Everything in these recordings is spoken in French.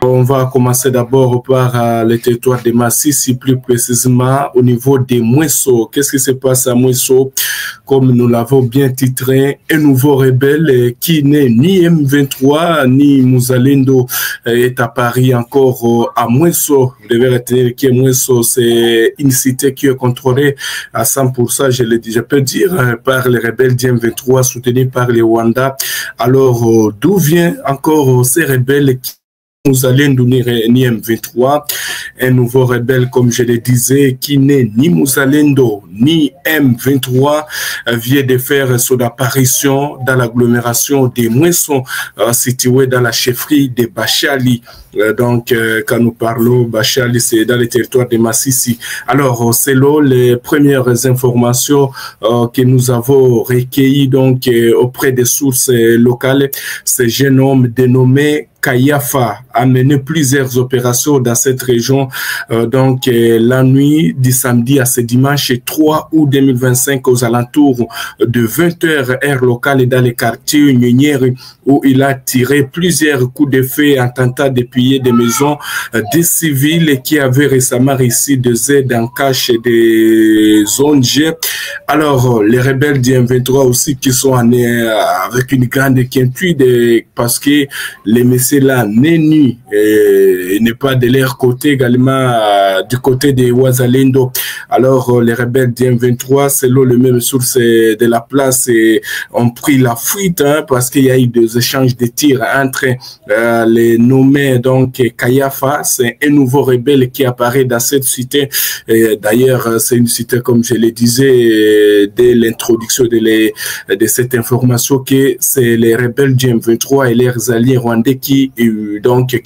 On va commencer d'abord par le territoire de Massissi, plus précisément au niveau des Mwesso. Qu'est-ce qui se passe à Mwesso? Comme nous l'avons bien titré, un nouveau rebelle qui n'est ni M23 ni Muzalendo est apparu encore à Mwesso. Vous devez retenir que Mwesso, c'est une cité qui est contrôlée à 100%, je peux dire, par les rebelles du M23 soutenus par les Rwandais. Alors, d'où vient encore ces rebelles qui Muzalendo ni M23, un nouveau rebelle, comme je le disais, qui n'est ni Muzalendo ni M23, vient de faire son apparition dans l'agglomération des Mwesso, située dans la chefferie de Bachali. Donc, quand nous parlons Bachali, c'est dans le territoire de Massissi. Alors, selon les premières informations que nous avons recueillies donc auprès des sources locales, ce jeune homme dénommé Kayafa a mené plusieurs opérations dans cette région. Donc, la nuit du samedi à ce dimanche 3 août 2025 aux alentours de 20h heure locale dans les quartiers Nyonyeri, où il a tiré plusieurs coups de feu en tentant de piller des maisons des civils qui avaient récemment réussi des aides en cash des zones G. Alors, les rebelles du M23 aussi qui sont avec une grande inquiétude parce que les messieurs là n'est nu et n'est pas de leur côté également du côté des Wazalendo. Alors les rebelles du M23 selon les mêmes sources de la place ont pris la fuite parce qu'il y a eu des échanges de tirs entre les nommés donc Kayafa, c'est un nouveau rebelle qui apparaît dans cette cité. D'ailleurs c'est une cité comme je le disais dès l'introduction de cette information que c'est les rebelles du M23 et leurs alliés rwandais qui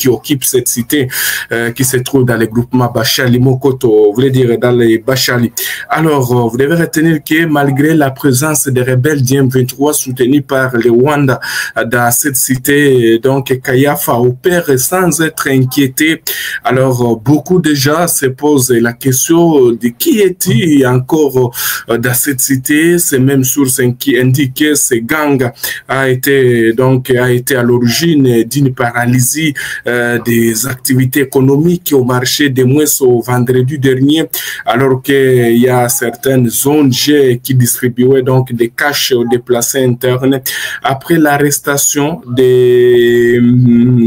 occupent cette cité qui se trouve dans le groupement Bachali Mokoto, vous voulez dire dans les Bachali. Alors, vous devez retenir que malgré la présence des rebelles du M23 soutenus par le Rwanda dans cette cité, donc Kayafa opère sans être inquiété. Alors, beaucoup de gens se posent la question de qui est-il encore dans cette cité. Ces mêmes sources qui indiquent que ce gang a été à l'origine d'une paralysie des activités économiques au marché des Mwesso vendredi dernier, alors qu'il y a certaines zones G qui distribuaient donc des cash aux déplacés internes après l'arrestation des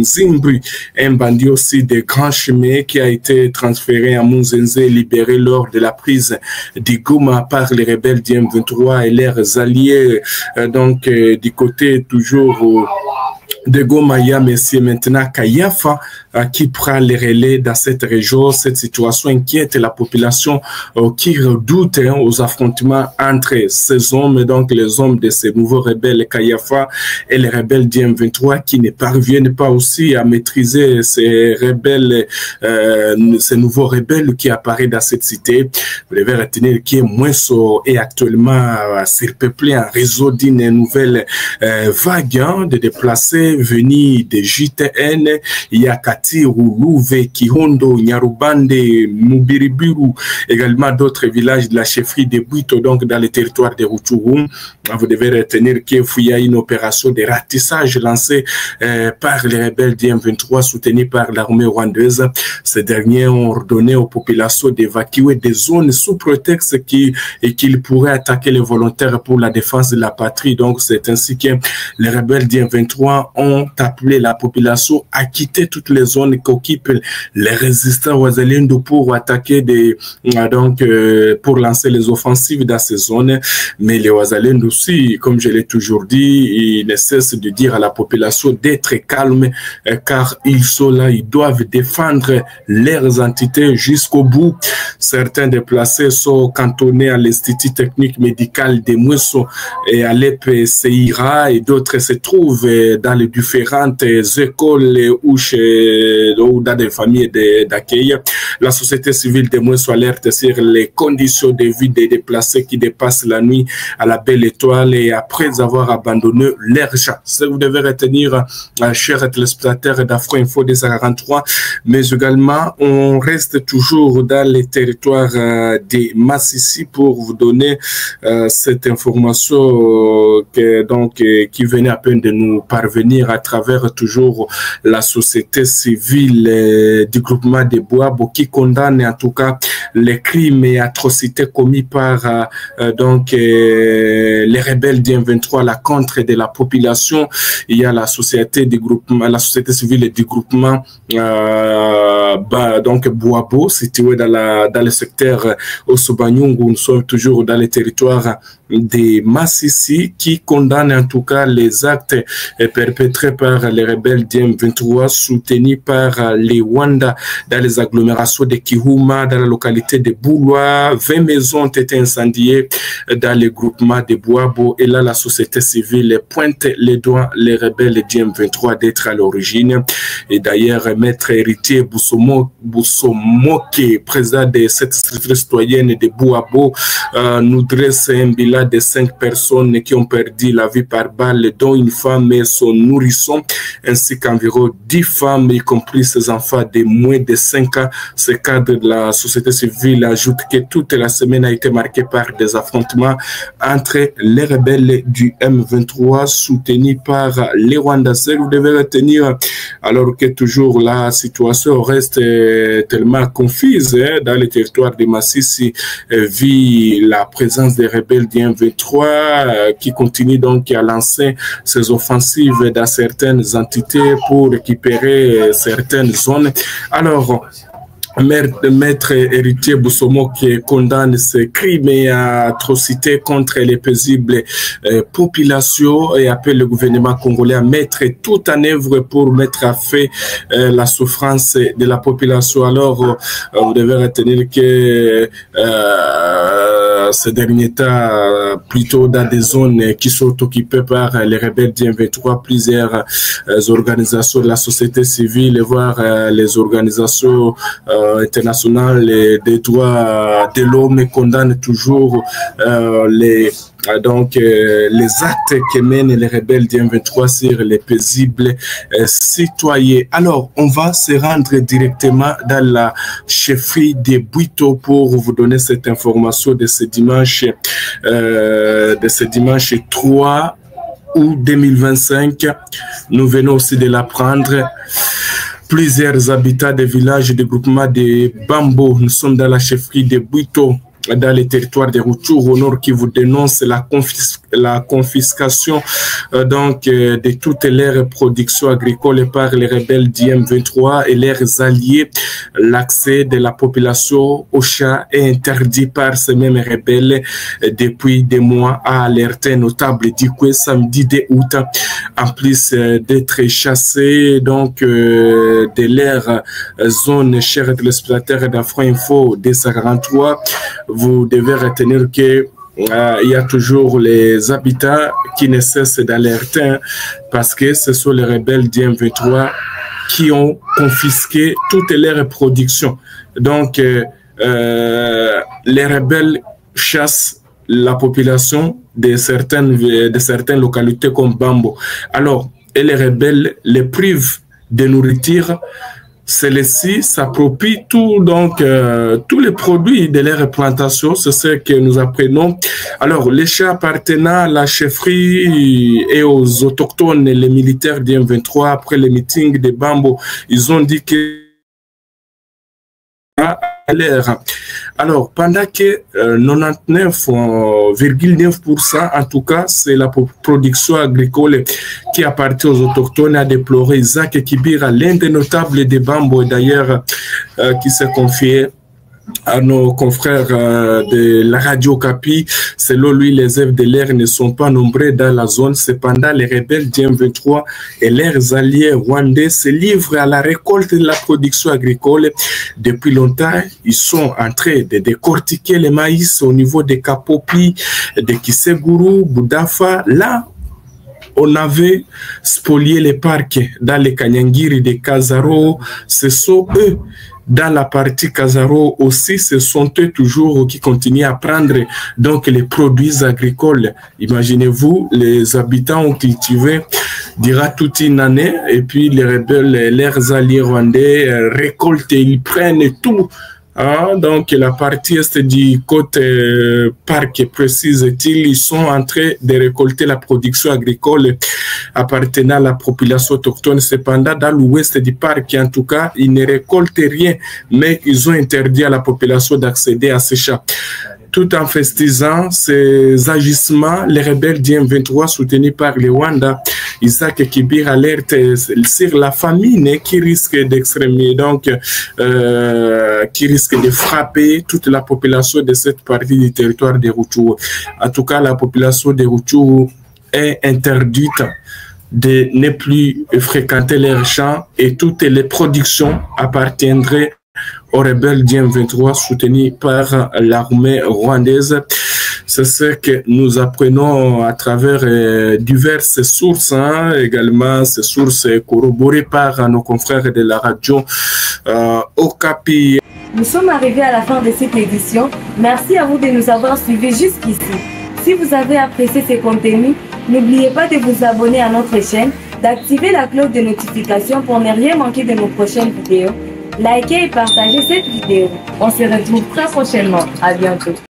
Zimbri, un bandit aussi de Grand Chemin qui a été transféré à Munzenze, libéré lors de la prise de Goma par les rebelles du M23 et leurs alliés, du côté toujours de Goma. Mais c'est maintenant Kayafa qui prend les relais dans cette région. Cette situation inquiète la population qui redoute aux affrontements entre ces hommes, donc les hommes de ces nouveaux rebelles Kayafa et les rebelles du M23 qui ne parviennent pas aussi à maîtriser ces rebelles, ces nouveaux rebelles qui apparaissent dans cette cité. Vous devez retenir que Mwesso est actuellement surpeuplé en réseau d'une nouvelle vague de déplacés venus de JTN. Il y a Katiru, Louve, Kihondo, Nyarubande, Mubiribiru, également d'autres villages de la chefferie de Buito, donc dans le territoire de Rutshuru. Vous devez retenir qu'il y a une opération de ratissage lancée par les rebelles du M23 soutenus par l'armée rwandaise. Ces derniers ont ordonné aux populations d'évacuer des zones sous prétexte qu'ils pourraient attaquer les volontaires pour la défense de la patrie. Donc c'est ainsi que les rebelles du M23 ont appelé la population à quitter toutes les zones qu'occupent les résistants Wazalendo pour attaquer pour lancer les offensives dans ces zones. Mais les Wazalendo aussi, comme je l'ai toujours dit, ils ne cessent de dire à la population d'être calme car ils sont là, ils doivent défendre leurs entités jusqu'au bout. Certains déplacés sont cantonnés à l'Institut technique médical de Mwesso et à l'EPCIRA et d'autres se trouvent dans le différentes écoles ou dans des familles d'accueil. La société civile des Mouesso alerte sur les conditions de vie des déplacés qui dépassent la nuit à la Belle Étoile et après avoir abandonné leur champ. Ce que vous devez retenir, chers téléspectateurs d'Afro Info 243, mais également on reste toujours dans les territoires des Massissi pour vous donner cette information qui venait à peine de nous parvenir à travers toujours la société civile du groupement des Boabo qui condamne en tout cas les crimes et atrocités commis par les rebelles du M23 à la contre de la population. Il y a la société du groupement, la société civile du groupement Boabo situé dans le secteur Osobanyungu. Nous sommes toujours dans les territoires des Massissi qui condamnent en tout cas les actes perpétrés par les rebelles du M23 soutenus par les Wanda dans les agglomérations de Kihuma, dans la localité de Boulois. 20 maisons ont été incendiées dans le groupement de Boabo et là la société civile pointe les doigts les rebelles du M23 d'être à l'origine. Et d'ailleurs, maître héritier Boussomoke, président de cette structure citoyenne de Boabo, nous dresse un bilan de 5 personnes qui ont perdu la vie par balle, dont une femme et son nourrisson, ainsi qu'environ 10 femmes, y compris ses enfants de moins de 5 ans. Ce cadre de la société civile ajoute que toute la semaine a été marquée par des affrontements entre les rebelles du M23 soutenus par les Rwandais. Vous devez retenir, alors que toujours la situation reste tellement confuse dans le territoire de Massissi, vu la présence des rebelles du M23 qui continue donc à lancer ses offensives dans certaines entités pour récupérer certaines zones. Alors, Maître héritier Boussomoke qui condamne ces crimes et atrocités contre les paisibles populations et appelle le gouvernement congolais à mettre tout en œuvre pour mettre à fait la souffrance de la population. Alors, vous devez retenir que ces derniers temps, plutôt dans des zones qui sont occupées par les rebelles du M23, plusieurs organisations de la société civile, voire les organisations internationales des droits de l'homme condamnent toujours les actes que mènent les rebelles du M23 sur les paisibles citoyens. Alors, on va se rendre directement dans la chefferie de Bwito pour vous donner cette information de ce dimanche 3 août 2025. Nous venons aussi de l'apprendre. Plusieurs habitants des villages du groupement de Bambo, nous sommes dans la chefferie de Bwito, dans les territoires de Rutshuru au nord, qui vous dénonce la confiscation de toutes leurs productions agricoles par les rebelles du M23 et leurs alliés. L'accès de la population au champ est interdit par ces mêmes rebelles depuis des mois, a alerté notable d'Ikwe samedi 2 août. En plus d'être chassés de leur zone, chers téléspectateurs d'Afro Info 243, vous devez retenir que il y a toujours les habitants qui ne cessent d'alerter parce que ce sont les rebelles du M23 qui ont confisqué toutes leurs productions. Donc, les rebelles chassent la population de certaines localités comme Bambo. Alors, et les rebelles les privent de nourriture. Celles-ci s'approprient tous les produits de leur plantation, c'est ce que nous apprenons. Alors, les chats appartenant à la chefferie et aux autochtones, les militaires du M23, après le meeting de Bambo, ils ont dit que alors, pendant que 99,9%, en tout cas, c'est la production agricole qui appartient aux autochtones, a déploré Isaac Kibira, l'un des notables de Bambo, d'ailleurs, qui s'est confié à nos confrères de la radio Capi. Selon lui, les œuvres de l'air ne sont pas nombreux dans la zone. Cependant, les rebelles du M23 et leurs alliés rwandais se livrent à la récolte de la production agricole. Depuis longtemps, ils sont en train de décortiquer le maïs au niveau de Kapopi, de Kiseguru, Boudafa. Là, on avait spolié les parcs dans les Kanyangiri de Kazaro. Ce sont eux, dans la partie Kazaro aussi, ce sont eux toujours qui continuent à prendre donc les produits agricoles. Imaginez-vous, les habitants ont cultivé durant toute une année et puis les rebelles, leurs alliés rwandais récoltent, ils prennent tout. Donc la partie est du côté parc, précise-t-il, ils sont en train de récolter la production agricole appartenant à la population autochtone. Cependant, dans l'ouest du parc, en tout cas, ils ne récoltent rien, mais ils ont interdit à la population d'accéder à ces champs. Tout en festisant ces agissements, les rebelles du M23 soutenus par le Rwanda, Isaac Kibir alerte sur la famine qui risque d'extrémer, donc qui risque de frapper toute la population de cette partie du territoire de Rutshuru. En tout cas, la population de Rutshuru est interdite de ne plus fréquenter leurs champs et toutes les productions appartiendraient aux rebelles du M23 soutenus par l'armée rwandaise. C'est ce que nous apprenons à travers diverses sources, également ces sources corroborées par nos confrères de la radio Okapi. Nous sommes arrivés à la fin de cette édition. Merci à vous de nous avoir suivis jusqu'ici. Si vous avez apprécié ces contenus, n'oubliez pas de vous abonner à notre chaîne, d'activer la cloche de notification pour ne rien manquer de nos prochaines vidéos. Likez et partagez cette vidéo. On se retrouve très prochainement. À bientôt.